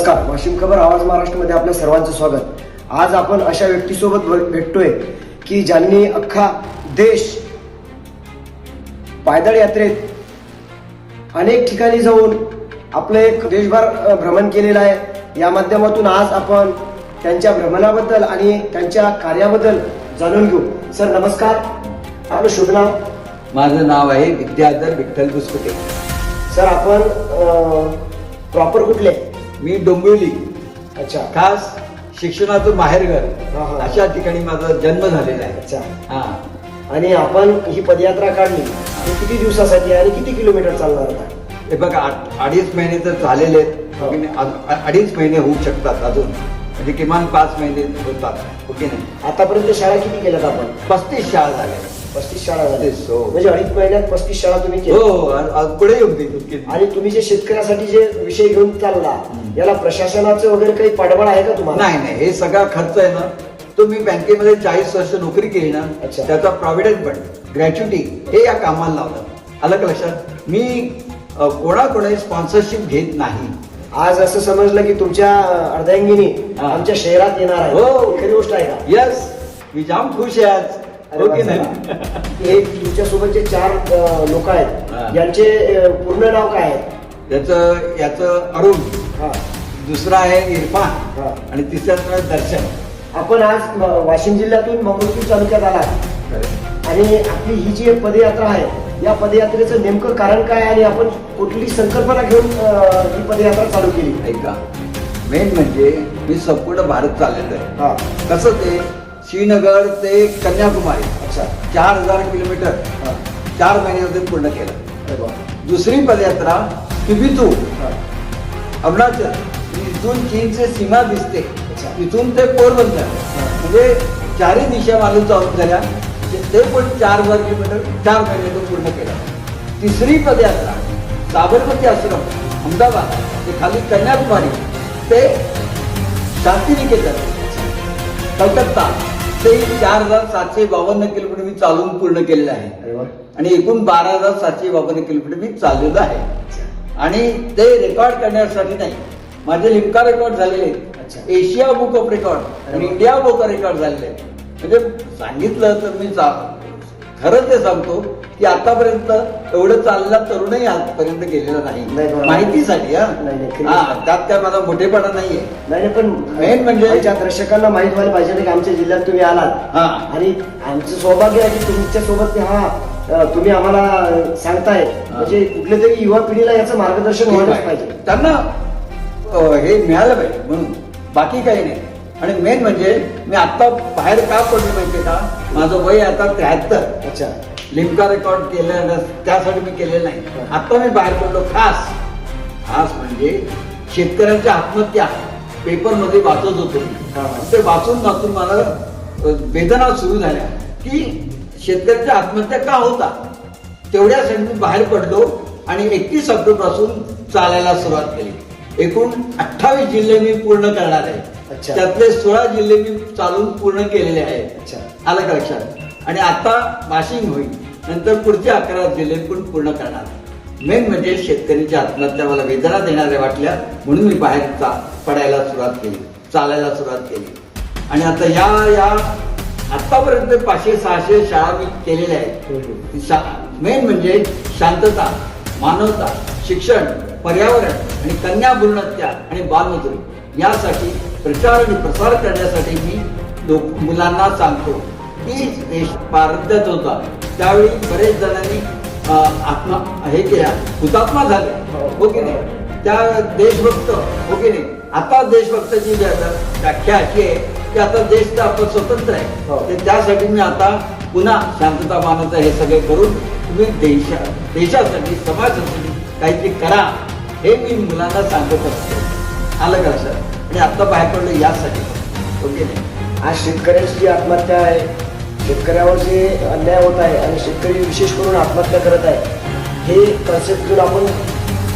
नमस्कार, वाशिम खबर आवाज महाराष्ट्रामध्ये आपल्या सर्वांचं स्वागत। आज आपण अशा व्यक्तीसोबत भेटतोय की ज्यांनी अख्खा देश पायदळ यात्रेत अनेक ठिकाणी जाऊन आपलं एक देशभर भ्रमण केलेलं आहे। या माध्यमातून आज आपण त्यांच्या भ्रमणाबद्दल आणि त्यांच्या कार्याबद्दल जाणून घेऊ। सर नमस्कार, आपलं शुभ नाव? माझं नाव आहे विद्याधर विठ्ठल बुसकुटे। सर आपण प्रॉपर कुठले? मी डोंबिवली, अच्छा, खास शिक्षणाचं माहेरघर हा, हा. अशा ठिकाणी माझा जन्म झालेला आहे। अच्छा, हा, आणि आपण ही पदयात्रा काढली ती किती दिवसासाठी आणि किती किलोमीटर चालणार होता? हे बघा, अडीच महिने तर झालेले हो. आहेत, अडीच महिने होऊ शकतात अजून, म्हणजे किमान 5 महिने होतात। ओके नाही, आतापर्यंत शाळा किती केल्यात आपण? 35 शाळा झाल्या। 35 शाळा झाल्या। 35, हो. म्हणजे अडीच महिन्यात 35 शाळा तुम्ही हो, केल्या। आज पुढे येऊ दे ओके. आणि तुम्ही जे शेतकऱ्यासाठी जे विषय घेऊन चालला, याला प्रशासनाचं वगैरे काही पाठबळ आहे का तुम्हाला? नाही नाही, हे सगळा खर्च आहे ना, तो मी बँकेमध्ये 40 वर्ष नोकरी केली ना, अच्छा. त्याचा प्रॉव्हिडंट फंड, ग्रॅच्युटी हे या कामाला लावलं। आलं का लक्षात? मी कोणाकोणाची स्पॉन्सरशिप घेत नाही। आज असं समजलं की तुमच्या अर्धांगिनी हा. आमच्या शहरात येणार आहे। हो. खरी गोष्ट आहे का? यस, मी जाम खुश आहे आज। अरे ओके वा, नाही, हे तुमच्यासोबत जे 4 लोक आहेत, हा. यांचे पूर्ण नाव काय आहे? याचं अरुण, हा. दुसरा आहे इरफान, हा. आणि तिसऱ्याचं नाव दर्शन। आपण आज वाशिम जिल्ह्यातून मंगरुळपीर तालुक्यात आलात आणि आपली ही जी पदयात्रा आहे, या पदयात्रेचं नेमकं कारण काय आणि आपण कुठली संकल्पना घेऊन ही पदयात्रा चालू केली? ऐका, मेन म्हणजे मी संपूर्ण भारत चाललेलो आहे। हा. कसं ते श्रीनगर ते कन्याकुमारी, अच्छा. 4000 किलोमीटर हा. 4 महिन्यामध्ये पूर्ण केलं। अरे वा. दुसरी पदयात्रा तिबितू, हा. अरुणाचल, इथून चीनची सीमा दिसते, अच्छा. इथून ते पोरबंदर, म्हणजे 4ही दिशा मालूम चालू झाल्या। ते पण 4000 किलोमीटर 4 महिन्यातून पूर्ण केलं। तिसरी पदयात्रा साबरमती आश्रम, अहमदाबाद ते खाली कन्याकुमारी ते शांतिनिकेतन, कलकत्ता ते 4752 किलोमीटर मी चालून पूर्ण केलेलं आहे। अरे वा. आणि एकूण 12752 किलोमीटर मी चाललेलो आहे। आणि ते रेकॉर्ड करण्यासाठी नाही, माझे लिम्का रेकॉर्ड झालेले आहेत, अच्छा. एशिया बुक ऑफ रेकॉर्ड आणि इंडिया बुक ऑफ रेकॉर्ड झालेले आहेत। म्हणजे सांगितलं तर मी खरं ते सांगतो की आतापर्यंत एवढं चाललेला तरुणही आजपर्यंत गेलेला नाही, नाही, बरोबर. माहितीसाठी। नाही, नाही, खरी हा, त्यात काय माझा मोठेपणा नाहीये। नाही पण मेन म्हणजे आमच्या दर्शकांना माहित व्हायला पाहिजे ना की आमच्या जिल्ह्यात तुम्ही आलात, हा. आणि आमचं सौभाग्य आहे की तुमच्या सोबत तुम्ही आम्हाला सांगताय, म्हणजे कुठल्या तरी युवा पिढीला याचं मार्गदर्शन व्हायलाच पाहिजे। त्यांना हे मिळालं पाहिजे म्हणून, बाकी काही नाही। आणि मेन म्हणजे मी आता बाहेर का पडलो माहितीये का? माझं वय आता 73। अच्छा. लिम्का रेकॉर्ड केलं त्यासाठी मी केलेलं नाही, आता मी बाहेर पडलो खास म्हणजे शेतकऱ्यांच्या आत्महत्या पेपरमध्ये वाचत होतो हा. मी। ते वाचून मला वेदना सुरू झाल्या की शेतकऱ्यांच्या आत्महत्या का होतात, तेवढ्यासाठी मी बाहेर पडलो आणि 31 ऑक्टोबर पासून चालायला सुरुवात केली। एकूण 28 जिल्हे मी पूर्ण करणार आहे। अच्छा. त्यातले 16 जिल्हे मी चालून पूर्ण केलेले आहेत। अच्छा. आलं का लक्षात? आणि आता वाशिम होईल, नंतर पुढचे 11 जिल्हे पण पूर्ण करणार। मेन म्हणजे शेतकऱ्यांची आत्महत्या मला वेदना देणाऱ्या वाटल्या, म्हणून मी बाहेर पडायला सुरुवात केली, चालायला सुरुवात केली। आणि आता या आतापर्यंत 500-600 शाळा मी केलेल्या आहेत। मेन म्हणजे शांतता, मानवता, शिक्षण, पर्यावरण आणि कन्या भ्रूण हत्या आणि बालमजुरी यासाठी प्रचार आणि प्रसार करण्यासाठी मी मुलांना सांगतो की देश पारद्यात होता त्यावेळी बरेच जणांनी हे केल्या, हुतात्मा झाले, हो की नाही? त्या देशभक्त, हो की नाही? आता देशभक्ताची व्याख्या अशी आहे की आता देश तर आपण स्वतंत्र हो. आहे, त्यासाठी मी आता पुन्हा शांतता, मानवता हे सगळे करून तुम्ही देशासाठी, समाजासाठी काहीतरी करा, हे मी मुलांना सांगत असतो। आलं का लक्षात? आणि आता बाहेर पडलो यासाठी, ओके नाही? आज शेतकऱ्यांची जी आत्महत्या आहे, शेतकऱ्यावर जे अन्याय होत आहे आणि शेतकरी विशेष करून आत्महत्या करत आहे, हे कन्सेप्ट घेऊन आपण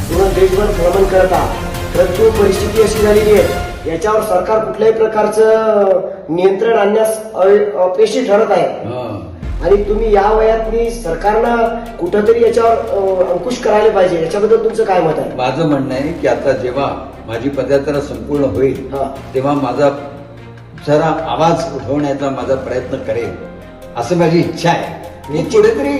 पूर्ण देशभर भ्रमण करत आहात। परंतु परिस्थिती अशी झालेली आहे, याच्यावर सरकार कुठल्याही प्रकारचं नियंत्रण आणण्यास अपयशी ठरत आहे। आणि तुम्ही या वयातनी सरकारनं कुठंतरी याच्यावर अंकुश करायला पाहिजे, याच्याबद्दल तुमचं काय मत आहे? माझं म्हणणं आहे की आता जेव्हा माझी पदयात्रा संपूर्ण होईल हा. तेव्हा माझा जरा आवाज उठवण्याचा माझा प्रयत्न करेल असं माझी इच्छा आहे. मी कुठेतरी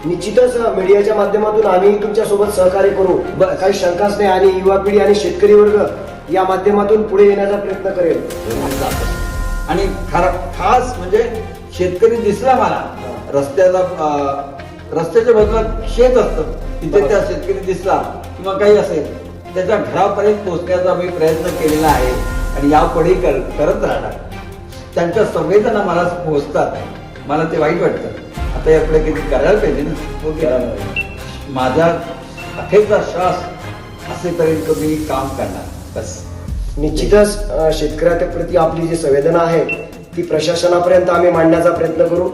निश्चितच मीडियाच्या माध्यमातून आम्ही तुमच्या सोबत सहकार्य करू, बस. काही शंकाच नाही. आणि युवा पिढी आणि शेतकरी वर्ग या माध्यमातून पुढे येण्याचा प्रयत्न करेल. आणि खास म्हणजे शेतकरी दिसला मला रस्त्याच्या बाजूला शेत असतं तिथे त्या शेतकरी दिसला किंवा काही असेल त्याच्या घरापर्यंत पोहोचण्याचा मी प्रयत्न केलेला आहे आणि यापुढे करत राहणार. त्यांच्या संवेदना मला पोहोचतात, मला ते वाईट वाटतं. आता यापुढे किती करायला पाहिजे ना, हो की नाही? माझा अखेरचा श्वास असेपर्यंत मी काम करणार बस. निश्चितच शेतकऱ्याच्या प्रती आपली जी संवेदना आहे ती प्रशासनापर्यंत आम्ही मांडण्याचा प्रयत्न करू.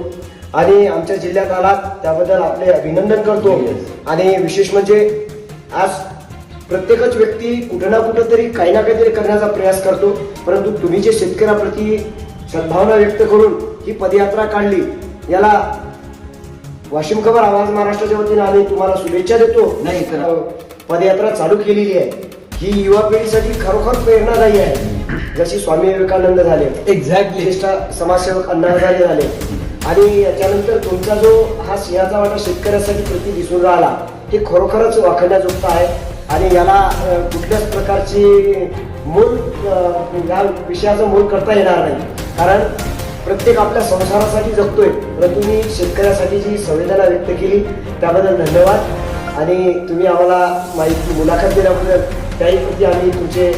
आणि आमच्या जिल्ह्यात आलात त्याबद्दल आपले अभिनंदन करतो. आणि विशेष म्हणजे आज प्रत्येकच व्यक्ती कुठं ना कुठं तरी काही ना काहीतरी करण्याचा प्रयास करतो, परंतु तुम्ही जे शेतकऱ्याप्रती सद्भावना व्यक्त करून ही पदयात्रा काढली, याला वाशिम खबर आवाज महाराष्ट्राच्या वतीने आम्ही तुम्हाला शुभेच्छा देतो. नाही तर पदयात्रा चालू केलेली आहे ही युवा पिढीसाठी खरोखर प्रेरणादायी आहे. जशी स्वामी विवेकानंद झाले, एक्झॅक्टली ज्येष्ठ समाजसेवक अण्णा हजारे झाले, आणि याच्यानंतर तुमचा जो हा सिंहाचा वाटा शेतकऱ्यासाठी प्रति दिसून राहिला हे खरोखरच वाखण्याजोगतं आहे. आणि याला कुठल्याच प्रकारची मूल या विषयाचं मूल करता येणार नाही, कारण प्रत्येक आपल्या संसारासाठी जगतोय. परंतु तुम्ही शेतकऱ्यासाठी जी संवेदना व्यक्त केली त्याबद्दल धन्यवाद. आणि तुम्ही आम्हाला मुलाखत दिल्याबद्दल त्याही प्रती आम्ही तुमचे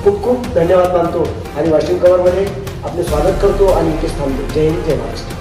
खूप खूप धन्यवाद मानतो आणि वाशिम खबरमध्ये आपले स्वागत करतो आणि इथेच थांबतो. जय हिंद, जय महाराष्ट्र.